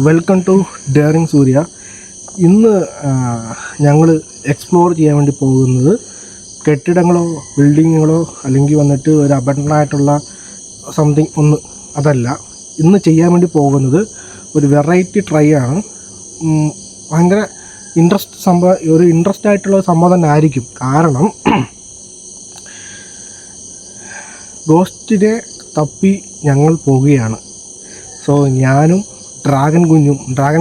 Welcome to daring സൂര്യ. ഇന്ന് ഞങ്ങൾ explore ചെയ്യാൻ വേണ്ടി പോകുന്നത് കെട്ടിടങ്ങളോ ബിൽഡിങ്ങുകളോ അല്ലെങ്കിൽ വന്നിട്ട് ഒരു അബണ്ടൻ്റായിട്ടുള്ള സംതിങ് ഒന്ന് അതല്ല. ഇന്ന് ചെയ്യാൻ വേണ്ടി പോകുന്നത് ഒരു വെറൈറ്റി ട്രൈ ആണ്. ഭയങ്കര ഇൻട്രസ്റ്റ് ആയിട്ടുള്ള സംഭവം തന്നെ ആയിരിക്കും. കാരണം ഗോസ്റ്റിനെ തപ്പി ഞങ്ങൾ പോവുകയാണ്. സോ ഞാനും ഡ്രാഗൺ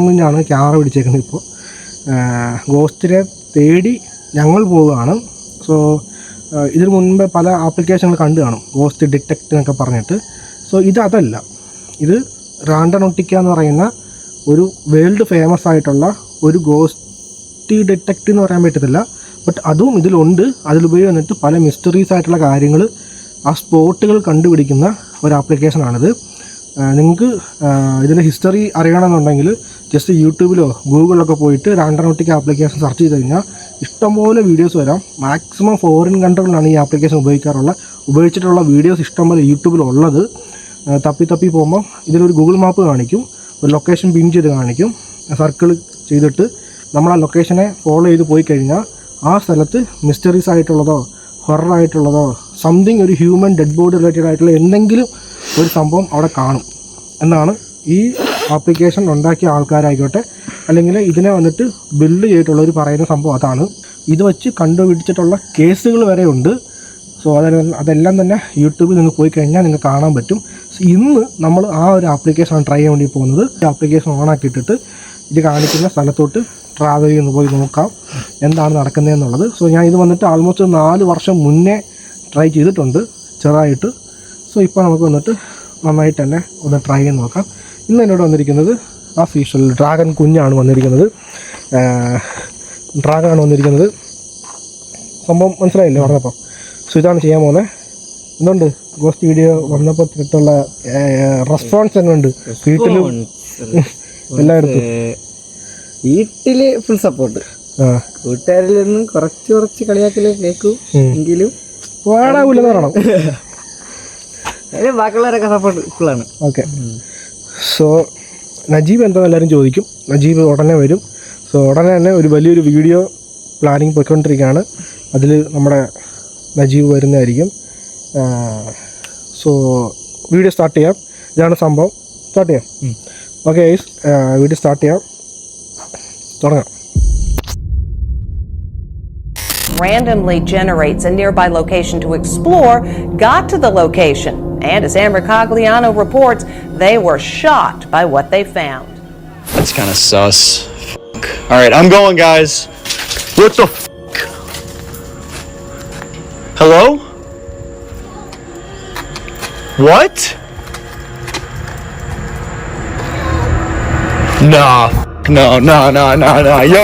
കുഞ്ഞാണ് ക്യാമറ പിടിച്ചേക്കുന്നത്. ഇപ്പോൾ ഗോസ്റ്റിനെ തേടി ഞങ്ങൾ പോവുകയാണ്. സോ ഇതിനു മുൻപ് പല ആപ്ലിക്കേഷനുകൾ കണ്ടു കാണും, ഗോസ്റ്റ് ഡിറ്റക്റ്റ് എന്നൊക്കെ പറഞ്ഞിട്ട്. സോ അതല്ല, ഇത് റാൻഡനോട്ടിക്ക എന്ന് പറയുന്ന ഒരു വേൾഡ് ഫേമസ് ആയിട്ടുള്ള ഒരു ഗോസ്റ്റ് ഡിറ്റക്റ്റ് എന്ന് പറയാൻ പറ്റത്തില്ല, ബട്ട് അതും ഇതിലുണ്ട്. അതിലുപരി വന്നിട്ട് പല മിസ്റ്ററീസ് ആയിട്ടുള്ള കാര്യങ്ങൾ ആ സ്പോട്ടുകൾ കണ്ടുപിടിക്കുന്ന ഒരു ആപ്ലിക്കേഷനാണിത്. നിങ്ങൾക്ക് ഇതിൻ്റെ ഹിസ്റ്ററി അറിയണമെന്നുണ്ടെങ്കിൽ ജസ്റ്റ് യൂട്യൂബിലോ ഗൂഗിളിലൊക്കെ പോയിട്ട് റാൻഡനോട്ടിക്ക ആപ്ലിക്കേഷൻ സെർച്ച് ചെയ്ത് കഴിഞ്ഞാൽ ഇഷ്ടംപോലെ വീഡിയോസ് വരാം. മാക്സിമം ഫോറിൻ കൺട്രികളിലാണ് ഈ ആപ്ലിക്കേഷൻ ഉപയോഗിച്ചിട്ടുള്ള വീഡിയോസ് ഇഷ്ടംപോലെ യൂട്യൂബിലുള്ളത്. തപ്പി പോകുമ്പോൾ ഇതിലൊരു ഗൂഗിൾ മാപ്പ് കാണിക്കും, ഒരു ലൊക്കേഷൻ പിൻ ചെയ്ത് കാണിക്കും. സർക്കിൾ ചെയ്തിട്ട് നമ്മൾ ആ ലൊക്കേഷനെ ഫോളോ ചെയ്ത് പോയി കഴിഞ്ഞാൽ ആ സ്ഥലത്ത് മിസ്റ്ററീസ് ആയിട്ടുള്ളതോ ഹൊററായിട്ടുള്ളതോ സംതിങ് ഒരു ഹ്യൂമൻ ഡെഡ് ബോഡി റിലേറ്റഡ് ആയിട്ടുള്ള എന്തെങ്കിലും ഒരു സംഭവം അവിടെ കാണും എന്നാണ് ഈ ആപ്ലിക്കേഷൻ ഉണ്ടാക്കിയ ആൾക്കാരായിക്കോട്ടെ അല്ലെങ്കിൽ ഇതിനെ വന്നിട്ട് ബിൽഡ് ചെയ്തിട്ടുള്ളവർ പറയുന്ന സംഭവം അതാണ്. ഇത് വെച്ച് കണ്ടുപിടിച്ചിട്ടുള്ള കേസുകൾ വരെ ഉണ്ട്. സോ അതെല്ലാം തന്നെ യൂട്യൂബിൽ നിങ്ങൾ പോയി കഴിഞ്ഞാൽ നിങ്ങൾക്ക് കാണാൻ പറ്റും. ഇന്ന് നമ്മൾ ആ ഒരു ആപ്ലിക്കേഷൻ ട്രൈ ചെയ്യാൻ വേണ്ടി പോകുന്നത്. ഈ ആപ്ലിക്കേഷൻ ഓണാക്കിയിട്ടിട്ട് ഇത് കാണിക്കുന്ന സ്ഥലത്തോട്ട് ട്രാവൽ ചെയ്യുന്ന പോയി നോക്കാം എന്താണ് നടക്കുന്നതെന്നുള്ളത്. സോ ഞാൻ ഇത് വന്നിട്ട് ആൾമോസ്റ്റ് 4 വർഷം മുന്നേ ട്രൈ ചെയ്തിട്ടുണ്ട് ചെറുതായിട്ട്. സോ ഇപ്പോൾ നമുക്ക് വന്നിട്ട് നന്നായിട്ട് തന്നെ ഒന്ന് ട്രൈ ചെയ്ത് നോക്കാം. ഇന്ന് എന്നോട് വന്നിരിക്കുന്നത് ആ ഫീഷൽ ഡ്രാഗൺ കുഞ്ഞാണ് വന്നിരിക്കുന്നത്. സംഭവം മനസ്സിലായില്ലേ പറഞ്ഞപ്പോൾ? സോ ഇതാണ് ചെയ്യാൻ പോകുന്നത്. എന്തുകൊണ്ട് ഗോസ്റ്റ് വീഡിയോ വന്നപ്പോൾ തിട്ടുള്ള റെസ്പോൺസ് എങ്ങനെയുണ്ട് വീട്ടിലും എല്ലായിടത്തും? വീട്ടില് ഫുൾ സപ്പോർട്ട്. വീട്ടുകാരിൽ നിന്ന് കുറച്ച് കളിയാക്കല് കേൾക്കും എങ്കിലും പാടാവൂലെന്ന് പറയണം. ബാക്കിയുള്ളവരൊക്കെ സപ്പോർട്ട് ഫുള്ളാണ്. ഓക്കെ. സോ നജീബ് എന്താ എല്ലാവരും ചോദിക്കും. നജീബ് ഉടനെ വരും. സോ ഉടനെ തന്നെ ഒരു വലിയൊരു വീഡിയോ പ്ലാനിങ് പോയിക്കൊണ്ടിരിക്കുകയാണ്. അതിൽ നമ്മുടെ നജീബ് വരുന്നതായിരിക്കും. സോ വീഡിയോ സ്റ്റാർട്ട് ചെയ്യാം. ഇതാണ് സംഭവം. സ്റ്റാർട്ട് ചെയ്യാം. ഓക്കെ ഗൈസ്, വീഡിയോ സ്റ്റാർട്ട് ചെയ്യാം. തുടങ്ങാം. Randomly generates a nearby location to explore, got to the location, and as Amber Cogliano reports, they were shocked by what they found. That's kind of sus. Fuck. All right, I'm going, guys. What the fuck? Hello? What? Nah. No. Yo.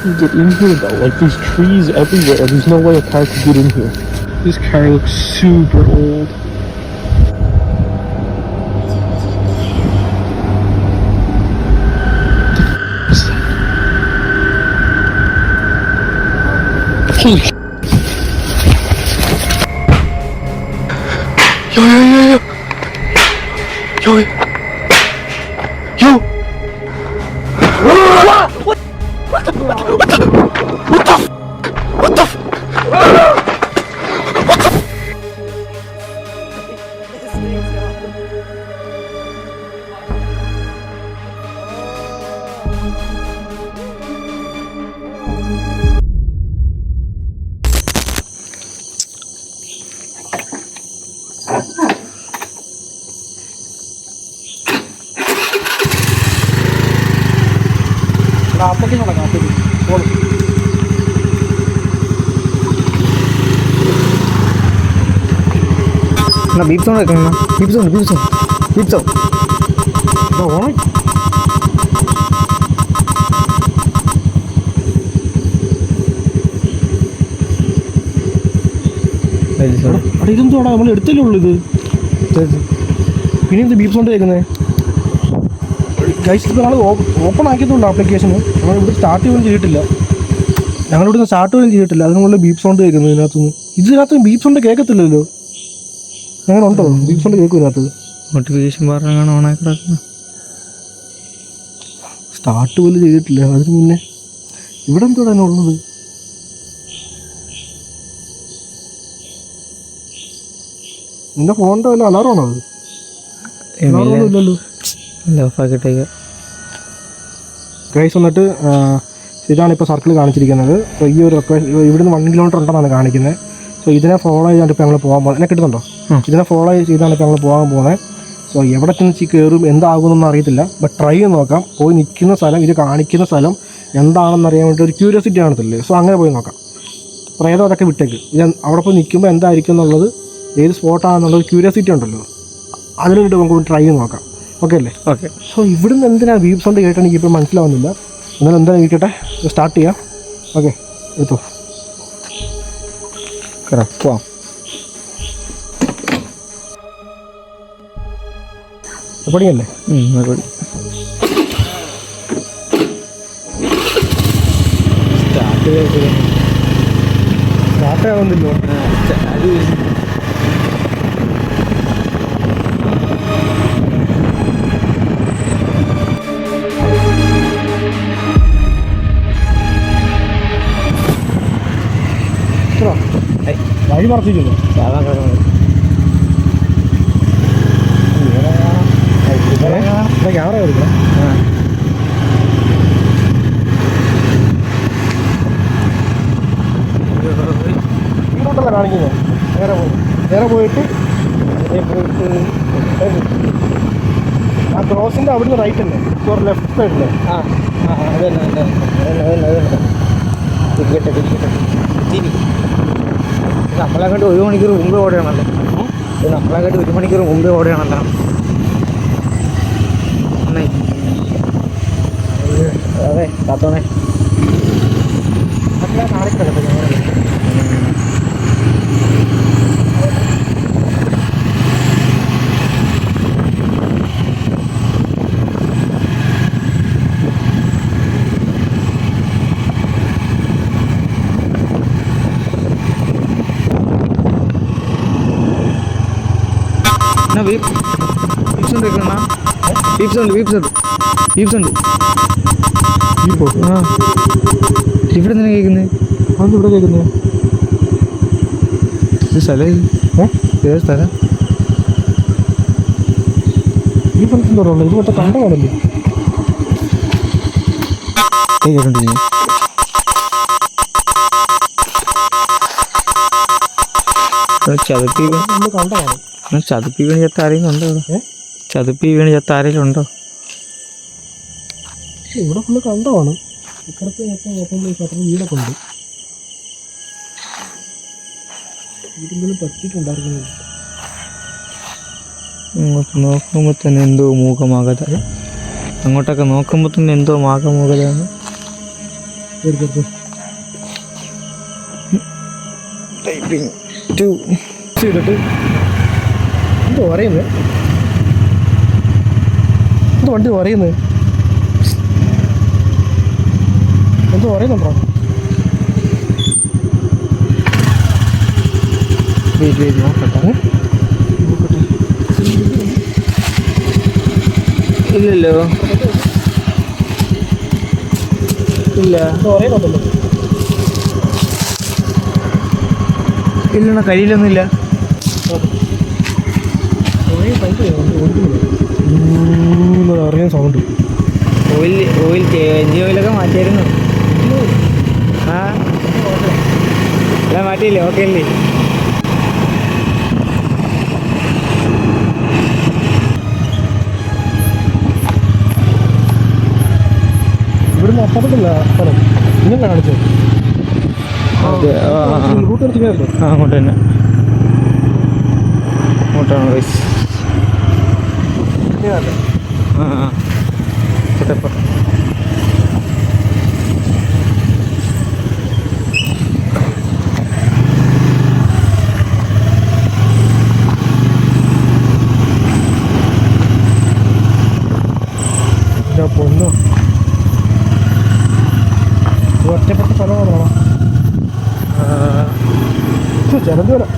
You get in here though, like there's trees everywhere. There's no way a car could get in here. This car looks super old. Holy shit. Yo. Beep sound വെക്കണം. Beep sound ഇതെന്തോടാ നമ്മൾ എടുത്തല്ലേ ഉള്ളൂ ഇത്. പിന്നെ ഇത് beep sound കേൾക്കുന്നത് guys. ഇപ്പോൾ ഞങ്ങൾ open ആക്കിയതുകൊണ്ട് ആപ്ലിക്കേഷന് ഞങ്ങളിവിടെ സ്റ്റാർട്ട് പോലും ചെയ്തിട്ടില്ല. ഞങ്ങളിവിടുന്ന് സ്റ്റാർട്ട് പോലും ചെയ്തിട്ടില്ല. അതിനുള്ള ബീപ് സൗണ്ട് കേൾക്കുന്നത് ഇതിനകത്തുനിന്ന്. ഇതിനകത്ത് ബീപ് സൗണ്ട് കേൾക്കത്തില്ലല്ലോ. അങ്ങനെ ഉണ്ടോ? Beep sound കേൾക്കുമതിനകത്ത്. നോട്ടിഫിക്കേഷൻ പറഞ്ഞാണ് ഓണാക്കി കിടക്കുന്നത്. സ്റ്റാർട്ട് പോലും ചെയ്തിട്ടില്ല. അതിന് മുന്നേ ഇവിടെ എന്തോടാ ഉള്ളത്? നിന്റെ ഫോണിൻ്റെ വല്ല അലാറമാണോ അത്? അലാറൊന്നും ഇല്ലല്ലോ. ഓഫാക്കിട്ടേക്ക് ഗൈസ് വന്നിട്ട് ഇതാണ് ഇപ്പോൾ സർക്കിൾ കാണിച്ചിരിക്കുന്നത്. സോ ഈ ഒരു ഇവിടുന്ന് 1 കിലോമീറ്റർ ഉണ്ടെന്നാണ് കാണിക്കുന്നത്. സോ ഇതിനെ ഫോളോ ചെയ്താണ് ഇപ്പോൾ ഞങ്ങൾ പോകാൻ പോകുന്നത്. എന്നെ കിട്ടുന്നുണ്ടോ? ഇതിനെ ഫോളോ ചെയ്താണ് ഇപ്പോൾ ഞങ്ങൾ പോകാൻ പോകുന്നത്. സോ എവിടെ ചെന്ന് കയറും എന്താകുമെന്നൊന്നും അറിയത്തില്ല. ബട്ട് ട്രൈ ചെയ്ത് നോക്കാം. പോയി നിൽക്കുന്ന സ്ഥലം, ഇത് കാണിക്കുന്ന സ്ഥലം എന്താണെന്ന് അറിയാൻ വേണ്ടി ഒരു ക്യൂരിയോസിറ്റി കാണത്തില്ലേ? സോ അങ്ങനെ പോയി നോക്കാം. പ്രേതം അതൊക്കെ വിട്ടേക്ക്. ഇത് അവിടെ പോയി നിൽക്കുമ്പോൾ എന്തായിരിക്കും എന്നുള്ളത്, ഏത് സ്പോട്ടാണെന്നുള്ളത് ക്യൂരിയോസിറ്റി ഉണ്ടല്ലോ, അതിന് വേണ്ടി നമുക്ക് ട്രൈ ചെയ്ത് നോക്കാം. ഓക്കെ അല്ലേ? ഓക്കെ. സോ ഇവിടുന്ന് എന്തിനാണ് ബീപ്പ് സൗണ്ട് കേട്ടോ എനിക്കിപ്പോൾ മനസ്സിലാവുന്നില്ല. എന്നാലും എന്തായാലും ഇരിക്കട്ടെ, സ്റ്റാർട്ട് ചെയ്യാം. ഓക്കെ, എടുത്തോ. പോവാം. പഠിക്കല്ലേ? സ്റ്റാർട്ട് ആവുന്നില്ലോ. വഴി മറച്ചിരിക്കുന്നു. ക്യാമറ എടുക്കണം. ഇങ്ങോട്ടല്ല കാണിക്കുന്നത്. നേരെ പോയിട്ട് ആ ക്രോസിൻ്റെ അവിടുന്ന് റൈറ്റ് അല്ലേ? ലെഫ്റ്റ് സൈഡില്ലേ? നമ്മളെക്കാട്ട് 1 മണിക്കൂർ മുമ്പേ ഓടുകയാണല്ലോ. നമ്മളെക്കാട്ട് 1 മണിക്കൂർ മുമ്പേ ഓടുകയാണല്ലോ. അതെ കാത്തോണേ. ബീപ്പ് സൗണ്ട് കേൾക്കണ? ബീപ്പ് സൗണ്ട് ആ ഇവിടെ തന്നെ കേൾക്കുന്നത്. അതൊന്നും ഇവിടെ കേൾക്കുന്നത്. ഇത് സ്ഥലം ഏത് സ്ഥലം? ഈ സ്ഥലത്ത് പറയുള്ളൂ. ഇത് മറ്റേ കണ്ടമാണല്ലോ. കേട്ടിട്ടില്ലേ? ചതുപ്പി വീണ് ചത്ത ആരെങ്കിലും ഉണ്ടോ? ചതുപ്പി വീണ് ചത്ത ആരെങ്കിലും ഉണ്ടോ? ഇവിടെ ഫുള്ള് കണ്ടമാണ്. ഇക്കടത്ത് മൊത്തം ഓപ്പൺ പ്ലേസ്. അത്ര വീടൊക്കെ ഉണ്ട്. വീടെന്തെങ്കിലും പറ്റിയിട്ടുണ്ടായിരുന്നു. അങ്ങോട്ട് നോക്കുമ്പോൾ തന്നെ എന്തോ മൂകമാകത. അങ്ങോട്ടൊക്കെ നോക്കുമ്പോൾ തന്നെ എന്തോ മാകമൂകതയാണ്. ടൈപ്പിംഗ് 2 ചെയ്തിട്ട് എന്തോ പറയുന്നത്? എന്തോ വണ്ടി പറയുന്നത്? എന്തോ പറയുന്നുണ്ടോ? നോക്കട്ടെ. ഇല്ലല്ലോ. ഇല്ല പറയുന്നുണ്ടല്ലോ. ഇല്ലണ കയ്യിലൊന്നുമില്ല. അറിയാൻ സൗണ്ട്. എൻജി ഓയിലൊക്കെ മാറ്റിയായിരുന്നു. ആ എല്ലാം മാറ്റിയില്ലേ? ഓക്കെ അല്ലേ? ഇവിടുന്ന് അപ്പുറത്തില്ല സ്ഥലം. ഇങ്ങനെ കാണിച്ചത് റൂട്ട് എടുത്തില്ലല്ലോ. അങ്ങോട്ട് തന്നെ. അങ്ങോട്ടാണ് വയസ്സ്. പോട്ടെ. പൊന്നോ, ഒറ്റപ്പെട്ട സ്ഥലമാണോ? ചിലത് വരാം.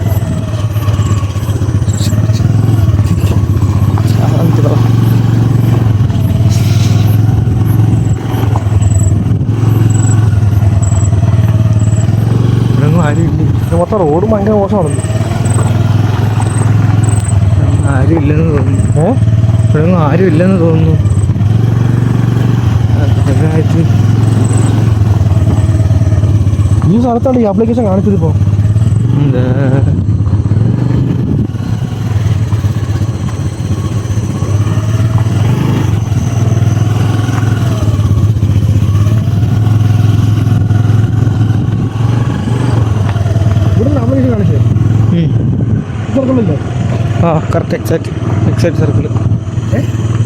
ഇവിടുത്തെ റോഡ് ഭയങ്കര മോശമാണല്ലോ. ആരും ഇല്ലെന്ന് തോന്നുന്നു. ഇവിടെയൊന്നും ആരും ഇല്ലെന്ന് തോന്നുന്നു. ഈ സ്ഥലത്താണ് ഈ ആപ്ലിക്കേഷൻ കാണിച്ചത് ഇപ്പോൾ. എന്താ ഇവിടെ ആപ്ലിക്കേഷൻ കാണിച്ചത് സർക്കിളല്ലേ? ആ correct exact circle.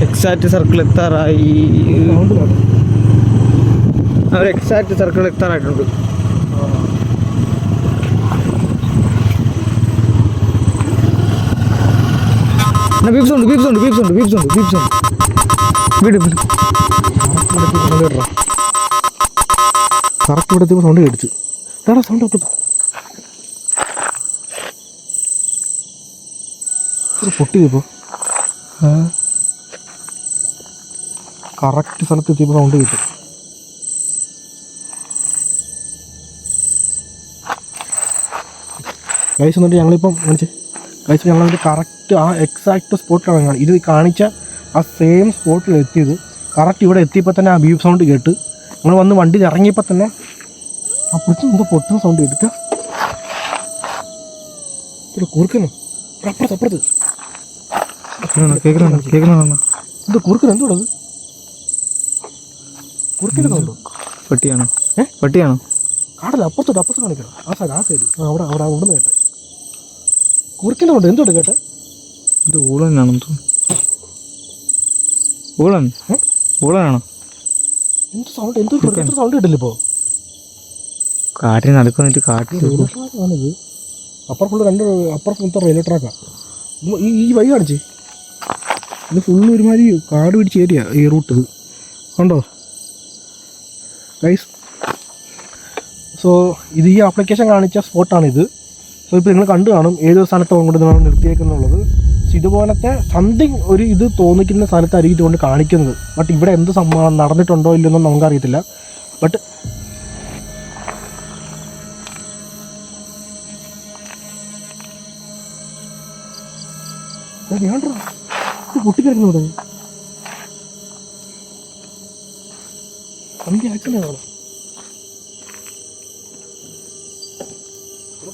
Exact circle എത്താറായി. അവർ എക്സാക്ട് സർക്കിൾ എത്താറായിട്ടുണ്ട്. ബീപ്സ് ഉണ്ട്. വീട് കറക്റ്റ് ഇവിടെ എത്തിയപ്പോൾ സൗണ്ട് കേട്ടിച്ചു. എടാ സൗണ്ട് അപ്പുറത്ത് പൊട്ടിയപ്പോൾ കറക്റ്റ് സ്ഥലത്ത് എത്തിയപ്പോൾ സൗണ്ട് കിട്ടും. ഗൈസ് എന്നിട്ട് ഞങ്ങളിപ്പം കാണിച്ചേ ഗൈസ് ഞങ്ങളൊരു കറക്റ്റ് ആ എക്സാക്റ്റ് സ്പോട്ടിലാണ് ഇത് കാണിച്ച ആ സെയിം സ്പോട്ടിൽ എത്തിയത്. കറക്റ്റ് ഇവിടെ എത്തിയപ്പോൾ തന്നെ ആ ബീപ്പ് സൗണ്ട് കേട്ട് ഞങ്ങൾ വന്ന് വണ്ടിയിൽ ഇറങ്ങിയപ്പോൾ തന്നെ അപ്പോഴത്തെ എന്തോ പൊട്ടുന്ന സൗണ്ട് കേട്ടിട്ട് ഇവിടെ കുറുക്കനോ അപ്പുറത്ത് കേൾക്കണോ? ഇത് കുറുക്കൻ എന്തോടത്? കുറുക്കൻ്റെ സൗണ്ടോ? പട്ടിയാണോ? പട്ടിയാണോ? കാടല്ല, അപ്പുറത്ത് കാണിക്കണം. ആ സൈഡ് അവിടെ ഉണ്ടെന്ന് കേട്ടെ. കുറുക്കൻ്റെ സൗണ്ട് എന്തോട്ട് കേട്ടെ? ഇത് ഊളനാണെന്ന് തോന്നുന്നു. ഊളനാണോ? എന്ത് സൗണ്ട്? എന്തോ സൗണ്ട് കേട്ടില്ല ഇപ്പോൾ. കാട്ടിൽ നടക്കുന്നിട്ട് കാട്ടിൽ ആണിത്. അപ്പുറം ഫുള്ള് അപ്പുറത്ത് റെയിൽവേ ട്രാക്കാണ്. ഈ വഴി കാണിച്ചേ. ഇത് ഫുള്ള് ഒരുമാതിരി കാട് പിടിച്ച് ഏരിയ ഈ റൂട്ട്. ഇത് കണ്ടോ ഗൈസ്? സോ ഇത് ഈ ആപ്ലിക്കേഷൻ കാണിച്ച സ്പോട്ടാണിത്. സോ ഇപ്പോൾ നിങ്ങൾ കണ്ടു കാണും ഏതൊരു സ്ഥലത്ത് കൊണ്ട് നമ്മൾ നിർത്തിയേക്കുന്നുള്ളത്. ഇതുപോലത്തെ സംതിങ് ഒരു ഇത് തോന്നിക്കുന്ന സ്ഥലത്തായിരിക്കും ഇതുകൊണ്ട് കാണിക്കുന്നത്. ബട്ട് ഇവിടെ എന്ത് സംഭവം നടന്നിട്ടുണ്ടോ ഇല്ലെന്നൊന്നും നമുക്കറിയത്തില്ല. ബട്ട് പൊട്ടിക്കിടക്കുന്നവിടെ വണ്ടി ആക്സിഡൻ്റ് ആണോ?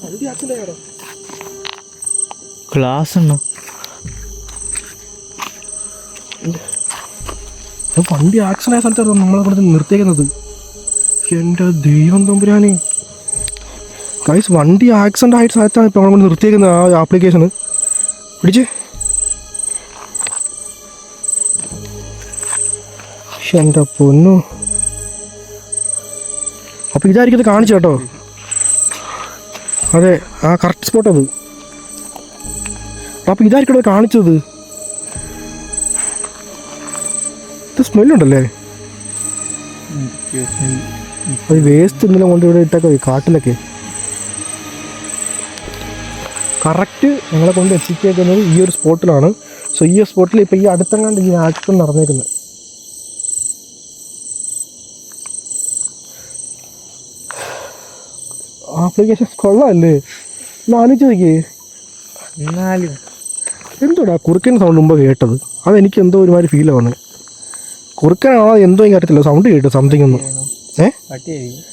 വണ്ടി ആക്സിഡൻ്റ് ആണോ? ക്ലാസ് ഉണ്ടോ? വണ്ടി ആക്സിഡൻ്റ് ആയ സ്ഥലത്താണ് നമ്മളെ കൊണ്ട് നിർത്തിയേക്കുന്നത്. എൻ്റെ ദൈവം തമ്പുരാനെ ഗൈസ്, വണ്ടി ആക്സിഡൻ്റ് ആയ സ്ഥലത്താണ് ഇപ്പോൾ നമ്മളെ കൊണ്ട് നിർത്തിയേക്കുന്നത്. ആ ആപ്ലിക്കേഷന് പിടിച്ച് എൻ്റെ പൊന്നു. അപ്പോൾ ഇതായിരിക്കും ഇത് കാണിച്ചു കേട്ടോ. അതെ, ആ കറക്റ്റ് സ്പോട്ട് അത്. അപ്പോൾ ഇതായിരിക്കും കാണിച്ചത്. ഇത് സ്മെല്ലുണ്ടല്ലേ? അത് വേസ്റ്റ് എന്തെങ്കിലും കൊണ്ട് ഇവിടെ ഇട്ടൊക്കെ കാട്ടിലൊക്കെ. കറക്റ്റ് ഞങ്ങളെ കൊണ്ട് എത്തിച്ചേക്കുന്നത് ഈ ഒരു സ്പോട്ടിലാണ്. സോ ഈ സ്പോട്ടിൽ ഇപ്പോൾ ഈ അടുത്തെങ്ങാണ്ട് ഈ ആക്സിഡൻറ്റ് നടന്നേക്കുന്നത്. ആപ്ലിക്കേഷൻ കൊള്ളാമല്ലേ? ആലോചിച്ച് നോക്കിയേ. എന്നാലും എന്തോടാ കുറുക്കൻ സൗണ്ട് മുമ്പ് കേട്ടത്? അതെനിക്ക് എന്തോ ഒരുമാതിരി ഫീൽ ആവുന്നത്. കുറുക്കനാണോ എന്തോ എനിക്ക് അറിയത്തില്ല, സൗണ്ട് കേട്ടു സംതിങ് ഒന്നും. പട്ടിയായിരിക്കും.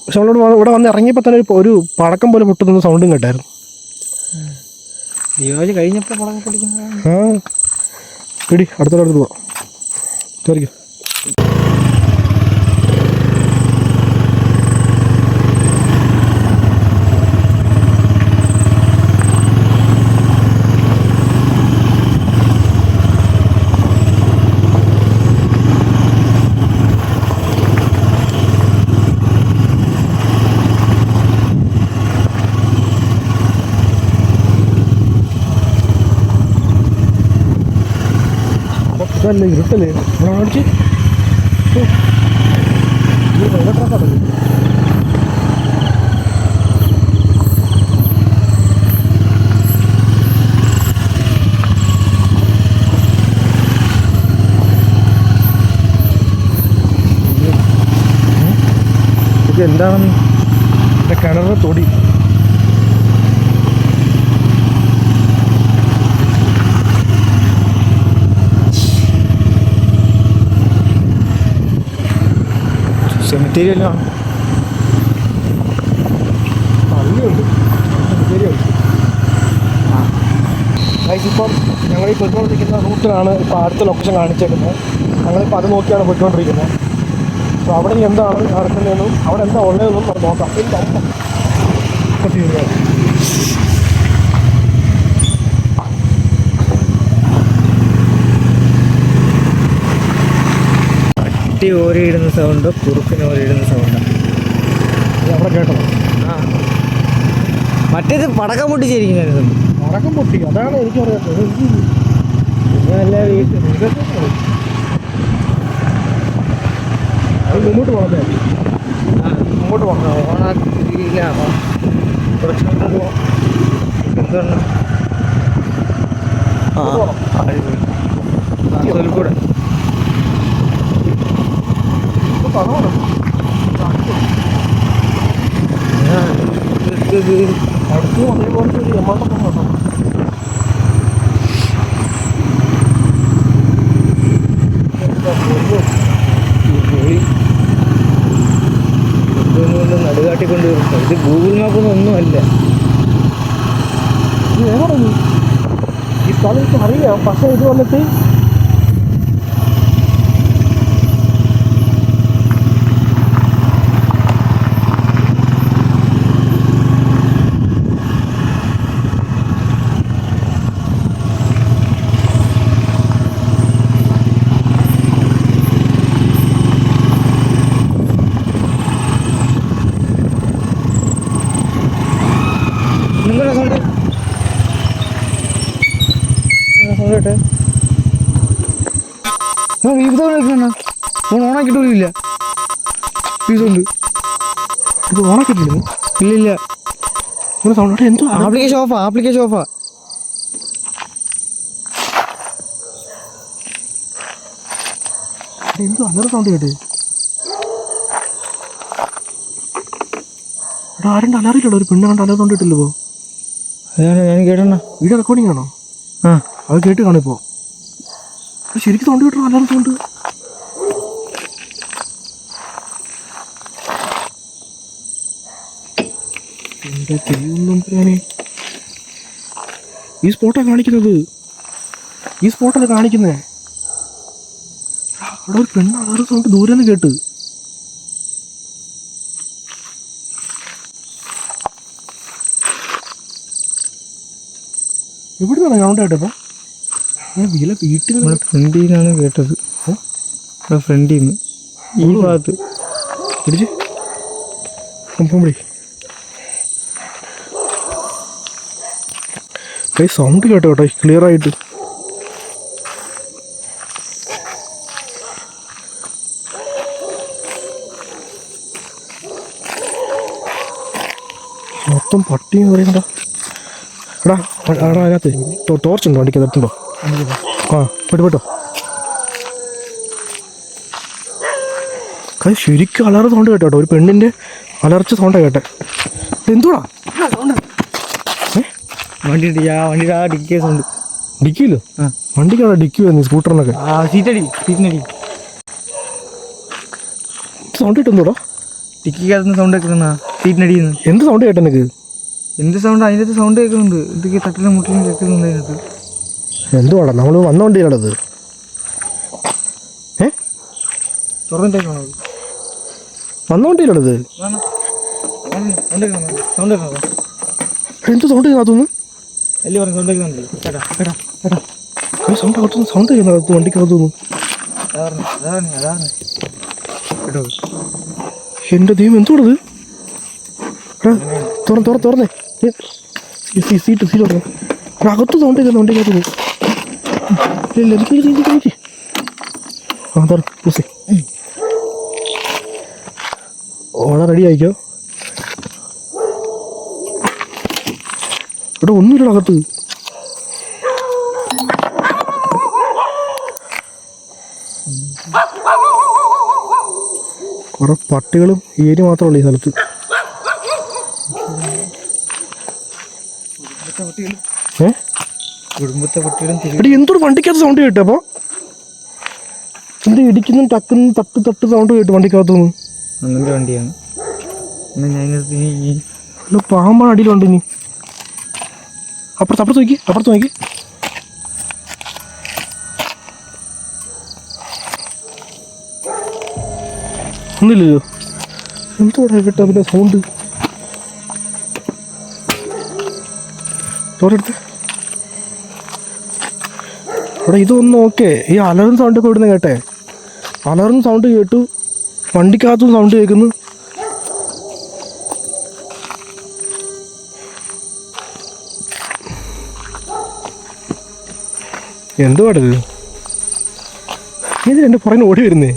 പക്ഷെ നമ്മളോട് ഇവിടെ വന്ന് ഇറങ്ങിയപ്പോൾ തന്നെ ഒരു പടക്കം പോലെ പൊട്ടുന്ന സൗണ്ടും കേട്ടായിരുന്നു. ദീപാവലി കഴിഞ്ഞപ്പോൾ പടക്കം പൊട്ടിക്കുന്ന. ആ പിടി അടുത്തോട്ട് പോവാം. ചോദിക്കും ഇതല്ലേ ഇരുട്ടല്ലേ ഇവിടെ കാണിച്ച് ഇത് എന്താണെന്ന് കിണറിന് തൊടി ശരിയല്ലോ. പന്നിയുണ്ട്, ശരിയുണ്ട്. ഇപ്പം ഞങ്ങൾ ഈ പോയിക്കൊണ്ടിരിക്കുന്ന റൂട്ടിലാണ് ഇപ്പോൾ അടുത്ത ലൊക്കേഷൻ കാണിച്ചേക്കുന്നത്. ഞങ്ങളിപ്പോൾ അത് നോക്കിയാണ് പോയിക്കൊണ്ടിരിക്കുന്നത്. അപ്പോൾ അവിടെ ഇനി എന്താണ് നടക്കുന്നതെന്നും അവിടെ എന്താ ഉള്ളതെന്നും നമുക്ക് നോക്കാം. പട്ടി ഓരിയിടുന്ന സൗണ്ട്, കുറുക്കിന് ഓരിയിടുന്ന സൗണ്ടാണ് അവിടെ കേട്ടത്. ആ, മറ്റേത് പടക്കം പൊട്ടിച്ചിരിക്കുന്ന പടക്കം പൊട്ടി, അതാണ് എനിക്ക് അറിയാത്തത്. നല്ല വീട്ടിൽ മുമ്പോട്ട് പോകണേ, മുമ്പോട്ട് പോകണം. ഓണാക്കിയില്ല, കുറച്ച് എന്താണ് കൂടെ അടുത്ത് അതേപോലത്തെ ഒരു എമൗണ്ട് കേട്ടോ. നടുകാട്ടിക്കൊണ്ട് വരും. ഇത് ഗൂഗിൾ മാപ്പൊന്നും ഒന്നുമല്ല. ഈ സ്ഥലം എനിക്ക് അറിയാം, പക്ഷേ ഇത് വന്നിട്ട് നിങ്ങളുടെ സൗണ്ട് സൗണ്ട് ഫോൺ ഓണാക്കിയിട്ട് പോലും ഇല്ല. ഈ സൗണ്ട് ഇത് ഓണാക്കിയിട്ടില്ല. ഇല്ലില്ല. സൗണ്ട് എന്തോ ആപ്ലിക്കേഷൻ ഓഫാ, ആപ്ലിക്കേഷൻ ഓഫാ. എന്തോ അങ്ങനെ സൗണ്ട് കേട്ട്. എടാ ആരുടെ അലറിയില്ലല്ലോ, ഒരു പെണ്ണാണ്ട് അലർ സൗണ്ട് കിട്ടില്ലല്ലോ. അതാണ് ഞാൻ കേട്ടണ. വീഡിയോ റെക്കോർഡിംഗ് ആണോ? ആ, അത് കേട്ട് കാണിപ്പോ. ശരിക്കും സൗണ്ട് കിട്ടണം, അലർ സൗണ്ട്. എന്താ ചെയ്യുന്നു ഞാനേ? ഈ സ്പോട്ടാണ് കാണിക്കുന്നത്, ഈ സ്പോട്ടല്ലേ കാണിക്കുന്നേ. അവിടെ ഒരു പെണ്ണ് അലർ സൗണ്ട് ദൂരെ നിന്ന് കേട്ട്. എവിടെ നിന്നാണ് സൗണ്ട് കേട്ടപ്പോൾ? ഞാൻ വീട്ടിൽ നമ്മുടെ ഫ്രണ്ടിൽ നിന്നാണ് കേട്ടത്. നമ്മുടെ ഫ്രണ്ടിൽ നിന്ന് ഈ ഭാഗത്ത് പിടിച്ച് കമ്പി കൈ സൗണ്ട് കേട്ടോ കേട്ടോ ക്ലിയർ ആയിട്ട്. മൊത്തം പട്ടിയും പറയണ്ട. എടാ എടാ അതിനകത്ത് ടോർച്ചുണ്ടോ വണ്ടിക്ക് എത്തുണ്ടോ? ആ പെട്ടോ കൈ ശരിക്കും അലറ സൗണ്ട് കേട്ടോ. ഒരു പെണ്ണിൻ്റെ അലർച്ച സൗണ്ടാണ് കേട്ടെ. എന്തുവാ വണ്ടിയുടെ ആ ഡിക്കി സൗണ്ട്. ഡിക്കിയില്ലോ? ആ, വണ്ടിക്കാണോ ഡിക്കി വരുന്നത് സ്കൂട്ടറിനൊക്കെ? ആ സീറ്റടി സൗണ്ട് കിട്ടുന്നോടോ? ഡിക്കിക്കകത്തുനിന്ന് സൗണ്ട് കേൾക്കുന്ന സീറ്റിനടിയിൽ നിന്ന്. എന്ത് സൗണ്ട് കേട്ടോ എനിക്ക്? എന്ത് സൗണ്ട്? അതിൻ്റെ സൗണ്ട് കേൾക്കുന്നുണ്ട്. ഇതൊക്കെ തട്ടിലും മുട്ടിലും കേൾക്കുന്നുണ്ട് അതിനകത്ത്. എന്തുവാടാ നമ്മൾ വന്ന വണ്ടിയിലുള്ളത്? തുറന്നിട്ടേക്കാണോ? വന്ന വണ്ടിയിലുള്ളത് സൗണ്ട് എന്ത് സൗണ്ട് ചെയ്യുന്നതൊന്നും? വലിയ പറഞ്ഞ സൗണ്ട് കേൾക്കുന്നുണ്ട്. ചേട്ടാ ചേട്ടാ ചേട്ടാ സൗണ്ട് അകത്തുനിന്ന് സൗണ്ട് ചെയ്യുന്നത് വണ്ടിക്കകത്തുനിന്ന്. അതാണ് കേട്ടോ. എൻ്റെ ദൈവം എന്തുവാടത്? തുറന്നേ സീറ്റ് തുറന്നേ. അകത്ത് സൗണ്ട് ചെയ്യുന്ന വണ്ടിക്കകത്തുനിന്ന്. ഇല്ല എനിക്ക് ആ തുറ പൂസേ. ഓളെ റെഡി ആയിക്കോ. ഇവിടെ ഒന്നുമില്ല അകത്ത്. കുറെ പട്ടികളും ഏരി മാത്രമല്ല ഈ സ്ഥലത്ത്. കുടുംബത്തെ പട്ടികളും എടി എന്തൊരു വണ്ടിക്കകത്ത് സൗണ്ട് കേട്ടോ. അപ്പോൾ എന്ത് ഇടിക്കുന്നു ടക്കുന്നു തട്ട് സൗണ്ട് കേട്ടു വണ്ടിക്കകത്തുനിന്ന്. അങ്ങനത്തെ വണ്ടിയാണ്. എന്നാൽ ഞാൻ അല്ല പാമ്പാണ് അടിയിലുണ്ട്. ഇനി അപ്പുറത്ത് നോക്കി. ഒന്നുമില്ലല്ലോ. എന്തോടെ കേട്ടോ അതിൻ്റെ സൗണ്ട്? തോടെടുത്ത് അവിടെ ഇതൊന്നും ഓക്കെ. ഈ അലറും സൗണ്ട് ഇപ്പോൾ ഇവിടുന്ന് കേട്ടെ. അലറും സൗണ്ട് കേട്ടു, വണ്ടിക്കകത്തും സൗണ്ട് കേൾക്കുന്നു. എന്തുവാടത്? ഇതിൽ എൻ്റെ പുറകിന് ഓടി വരുന്നേ.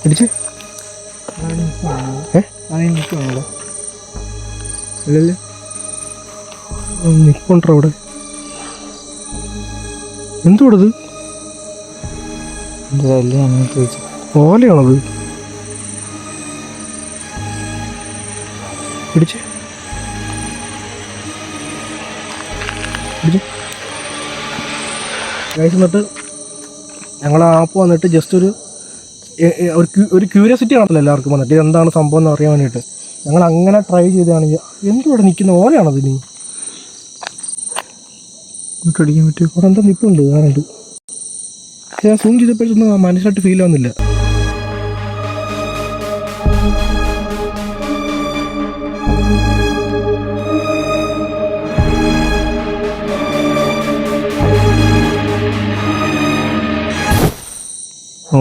ഇടിച്ച് നിൽക്കുകയാണല്ലോ. അല്ലല്ലേ നിൽപ്പുണ്ടോ അവിടെ? എന്തുവാടത്? എന്തല്ലേ അങ്ങനെ ചോദിച്ചു. ഓലയാണത്? പിടിച്ച് ഗൈസ്, എന്നിട്ട് ഞങ്ങൾ ആപ്പ് വന്നിട്ട് ജസ്റ്റ് ഒരു ക്യൂരിയോസിറ്റി ആണല്ലോ എല്ലാവർക്കും വന്നിട്ട് എന്താണ് സംഭവം എന്ന് അറിയാൻ വേണ്ടിയിട്ട്. ഞങ്ങൾ അങ്ങനെ ട്രൈ ചെയ്താണെങ്കിൽ എന്തുവിടെ നിൽക്കുന്ന ഓലയാണത്? ഇനി അടിക്കാൻ പറ്റുമോ? അവിടെ എന്താ നിൽപ്പുണ്ട് ഞാനുണ്ട്. ഞാൻ സൂം ചെയ്തപ്പോഴൊന്നും മനസ്സിലായിട്ട് ഫീൽ ആവുന്നില്ല.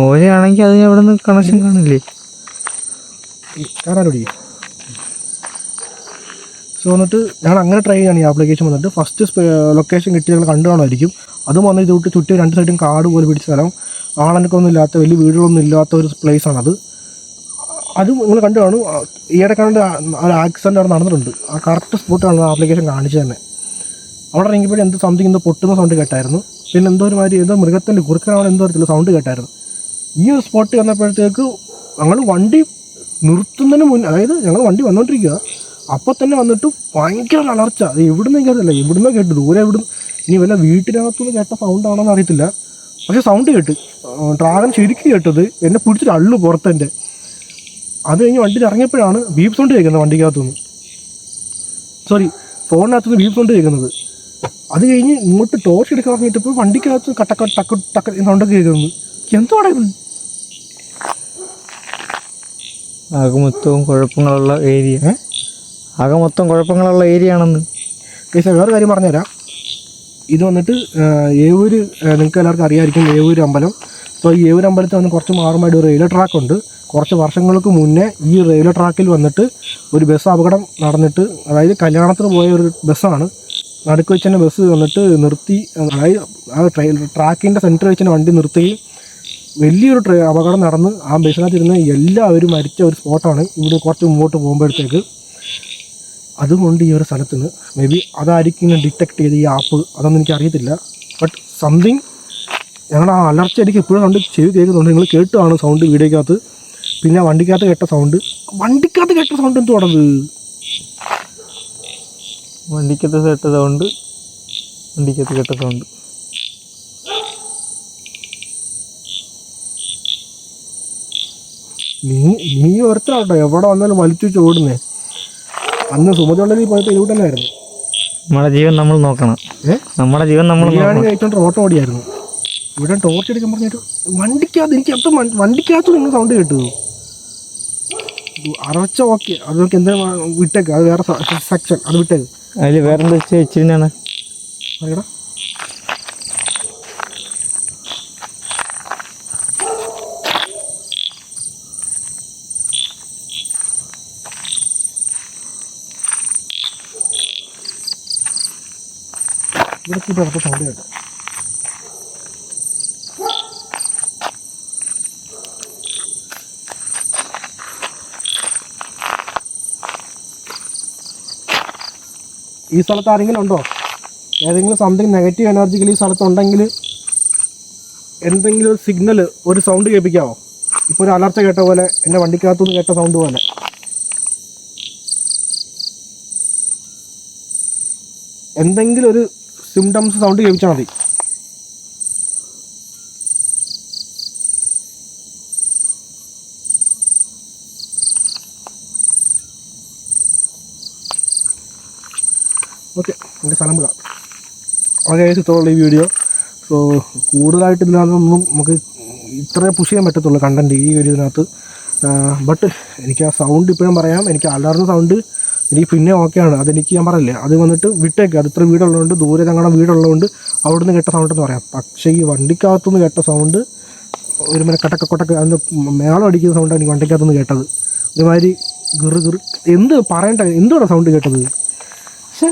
ഓരയാണെങ്കിൽ അതിന് അവിടെ നിന്ന് കണക്ഷൻ കാണില്ലേ? കാണാനോടി. സോ എന്നിട്ട് ഞങ്ങൾ അങ്ങനെ ട്രൈ ചെയ്യാണ് ഈ ആപ്ലിക്കേഷൻ വന്നിട്ട്. ഫസ്റ്റ് ലൊക്കേഷൻ കിട്ടി ഞങ്ങൾ കണ്ടു കാണുമായിരിക്കും. അതും വന്ന് ഇത് ചുറ്റും രണ്ട് സൈഡും കാട് പോലെ പിടിച്ച സ്ഥലം, ആളനക്കൊന്നും ഇല്ലാത്ത വലിയ വീടുകളൊന്നും ഇല്ലാത്ത ഒരു പ്ലേസാണത്. അതും നിങ്ങൾ കണ്ടു കാണും. ഈയിടെ കണ്ട് ഒരു ആക്സിഡൻറ്റ് അവിടെ നടന്നിട്ടുണ്ട്. ആ കറക്റ്റ് സ്പോട്ടാണ് ആപ്ലിക്കേഷൻ കാണിച്ചത് തന്നെ. അവിടെ ഇറങ്ങിയപ്പോഴും എന്തോ സംതിങ് എന്തോ പൊട്ടുന്ന സൗണ്ട് കേട്ടായിരുന്നു. പിന്നെ എന്തോ ഒരു മാതിരി എന്തോ മൃഗത്തിൻ്റെ കുറുക്കനാണ് എന്തോ തരത്തിലുള്ള സൗണ്ട് കേട്ടായിരുന്നു. ഈ ഒരു സ്പോട്ട് വന്നപ്പോഴത്തേക്ക് ഞങ്ങൾ വണ്ടി നിർത്തുന്നതിന് മുന്നേ, അതായത് ഞങ്ങൾ വണ്ടി വന്നുകൊണ്ടിരിക്കുക, അപ്പോൾ തന്നെ വന്നിട്ട് ഭയങ്കര അലർച്ച. അത് എവിടുന്ന് എനിക്കറിയില്ല, എവിടുന്നോ കേട്ടു, ദൂരെ എവിടുന്ന്. ഇനി വല്ല വീട്ടിനകത്തുനിന്ന് കേട്ട സൗണ്ടാണോന്ന് അറിയത്തില്ല. പക്ഷേ സൗണ്ട് കേട്ട് ഡ്രാഗൺ ശരിക്കും കേട്ടത് എന്നെ പിടിച്ചിട്ട് അള്ളു പുറത്തെൻ്റെ. അത് കഴിഞ്ഞ് വണ്ടിയിൽ ഇറങ്ങിയപ്പോഴാണ് ബീപ്പ് സൗണ്ട് കേൾക്കുന്നത് വണ്ടിക്കകത്തുനിന്ന്. സോറി, ഫോണിനകത്തുനിന്ന് ബീപ്പ് സൗണ്ട് കേൾക്കുന്നത്. അത് കഴിഞ്ഞ് ഇങ്ങോട്ട് ടോർച്ച് എടുക്കാൻ ഇറങ്ങിയിട്ടപ്പോൾ വണ്ടിക്കകത്ത് ടക്ക് ടക്ക് സൗണ്ടൊക്കെ കേൾക്കുന്നത്. എന്തുവാണ് ഇത്? ആകെ മൊത്തവും കുഴപ്പങ്ങളുള്ള ഏരിയ. ആകെ മൊത്തം കുഴപ്പങ്ങളുള്ള ഏരിയ ആണെന്ന്. വേറെ കാര്യം പറഞ്ഞുതരാം. ഇത് വന്നിട്ട് ഏവൂര്, നിങ്ങൾക്ക് എല്ലാവർക്കും അറിയാമായിരിക്കും ഏവൂര് അമ്പലം. അപ്പോൾ ഈ ഏവൂര് അമ്പലത്തിൽ വന്ന് കുറച്ച് മാറുമായിട്ട് ഒരു റെയിൽവേ ട്രാക്കുണ്ട്. കുറച്ച് വർഷങ്ങൾക്ക് മുന്നേ ഈ റെയിൽവേ ട്രാക്കിൽ വന്നിട്ട് ഒരു ബസ് അപകടം നടന്നിട്ട്, അതായത് കല്യാണത്തിന് പോയ ഒരു ബസ്സാണ്. നടുക്ക് വെച്ച് തന്നെ ബസ് വന്നിട്ട് നിർത്തി, അതായത് ആ ട്രാക്കിൻ്റെ സെൻറ്റർ വെച്ച് തന്നെ വണ്ടി നിർത്തുകയും വലിയൊരു അപകടം നടന്ന് ആ ബസ്സിനകത്തിരുന്ന് എല്ലാവരും മരിച്ച ഒരു സ്പോട്ടാണ് ഇവിടെ കുറച്ച് മുമ്പോട്ട് പോകുമ്പോഴത്തേക്ക്. അതുകൊണ്ട് ഈ ഒരു സ്ഥലത്ത് നിന്ന് മേ ബി അതായിരിക്കും ഡിറ്റക്ട് ചെയ്ത് ഈ ആപ്പ്, അതൊന്നും എനിക്ക് അറിയത്തില്ല. ബട്ട് സംതിങ് ഞങ്ങളുടെ ആ അലർച്ച എനിക്ക് ഇപ്പോഴും കണ്ട് ചെവി കേൾക്കുന്നുണ്ട്. നിങ്ങൾ കേട്ടാണ് സൗണ്ട് വീഡിയോക്കകത്ത്. പിന്നെ വണ്ടിക്കകത്ത് കേട്ട സൗണ്ട് എന്തുവാണത്? വണ്ടിക്കകത്ത് കേട്ട സൗണ്ട്. നീ ഒരുത്തരാട്ടോ എവിടെ വന്നാലും വലിച്ചു വെച്ച് ഓടുന്നേ. അന്ന് സുമതിയുള്ളതിൽ പോയപ്പോൾ ഇവിടെ തന്നെ ആയിരുന്നു. നമ്മുടെ ജീവൻ നമ്മൾ നോക്കണം. ബിരിയാണി കഴിച്ചോണ്ട് ഓട്ടോ ഓടിയായിരുന്നു. ഇവിടെ ടോർച്ച് എടുക്കാൻ പറഞ്ഞിട്ട് വണ്ടിക്കകത്ത് എനിക്ക് വണ്ടിക്കകത്ത് നിങ്ങൾ സൗണ്ട് കേട്ടു. അറച്ച ഓക്കെ, അത് നോക്കി എന്തായാലും വിട്ടേക്ക്. അത് വേറെ സെക്ഷൻ, അത് വിട്ടേക്ക്. അതിൽ വേറെന്താ വെച്ചിരുന്നാണ് അറിയടാ. ഇവിടെ അടുത്ത സൗണ്ട് കേട്ടോ. ഈ സ്ഥലത്ത് ആരെങ്കിലും ഉണ്ടോ? ഏതെങ്കിലും സംതിങ് നെഗറ്റീവ് എനർജിക്കൽ ഈ സ്ഥലത്തുണ്ടെങ്കിൽ എന്തെങ്കിലും ഒരു സിഗ്നൽ, ഒരു സൗണ്ട് കേൾപ്പിക്കാമോ? ഇപ്പോൾ ഒരു അലർച്ച കേട്ട പോലെ, എൻ്റെ വണ്ടിക്കകത്തുനിന്ന് കേട്ട സൗണ്ട് പോലെ. എന്തെങ്കിലും ഒരു സിംറ്റംസ് സൗണ്ട് കേൾപ്പിച്ചാൽ മതി. ഓക്കെ, എൻ്റെ സ്ഥലം വിടാം. ഓക്കെ, ഇത്രയുള്ള ഈ വീഡിയോ. സോ കൂടുതലായിട്ടില്ലാതൊന്നും നമുക്ക് ഇത്രേ പുഷ് ചെയ്യാൻ പറ്റത്തുള്ളൂ കണ്ടൻറ്റ് ഈ ഒരു ഇതിനകത്ത്. ബട്ട് എനിക്ക് ആ സൗണ്ട് ഇപ്പോഴും പറയാം, എനിക്ക് അലർന്ന സൗണ്ട് എനിക്ക് പിന്നെ ഓക്കെയാണ്. അതെനിക്ക് ഞാൻ പറയില്ലേ, അത് വന്നിട്ട് വിട്ടേക്ക്. അത് ഇത്ര വീടുള്ളതുകൊണ്ട്, ദൂരെ ഞങ്ങളുടെ വീടുള്ളതുകൊണ്ട് അവിടെ നിന്ന് കേട്ട സൗണ്ട് എന്ന് പറയാം. പക്ഷേ ഈ വണ്ടിക്കകത്തുനിന്ന് കേട്ട സൗണ്ട് ഒരു മനെ കൊട്ടക്ക അതിൻ്റെ മേളം അടിക്കുന്ന സൗണ്ടാണ് എനിക്ക് വണ്ടിക്കകത്തുനിന്ന് കേട്ടത്. ഒരുമാതിരി ഗിറ് എന്ത് പറയണ്ട, എന്തുവാണ് സൗണ്ട് കേട്ടത്? പക്ഷേ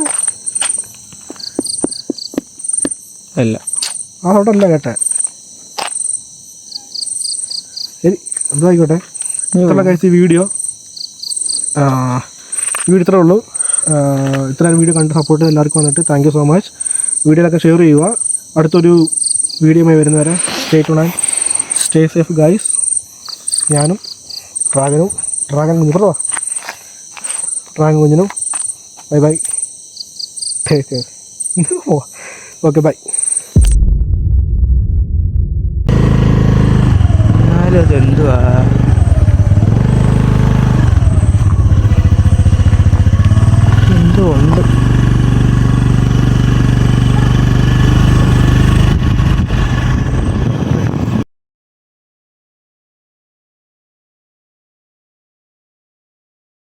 അല്ല, ആ സൗണ്ടല്ല കേട്ടെ. ശരി, എന്തോ ആയിക്കോട്ടെ. ഇത്രയുള്ള കഴിച്ച വീഡിയോ ഇത്രേ ഉള്ളൂ. ഇത്രയും വീഡിയോ കണ്ട് സപ്പോർട്ട് ചെയ്ത് എല്ലാവർക്കും വന്നിട്ട് താങ്ക് യു സോ മച്ച്. വീഡിയോയിലൊക്കെ ഷെയർ ചെയ്യുക. അടുത്തൊരു വീഡിയോയുമായി വരുന്നവരെ സ്റ്റേ ടു ആൻഡ് സ്റ്റേ സേഫ് ഗൈസ്. ഞാനും ഡ്രാഗൻ കുഞ്ഞിനും bye take care. Okay, bye. അതെന്തുവാ എന്തോ ഉണ്ട്.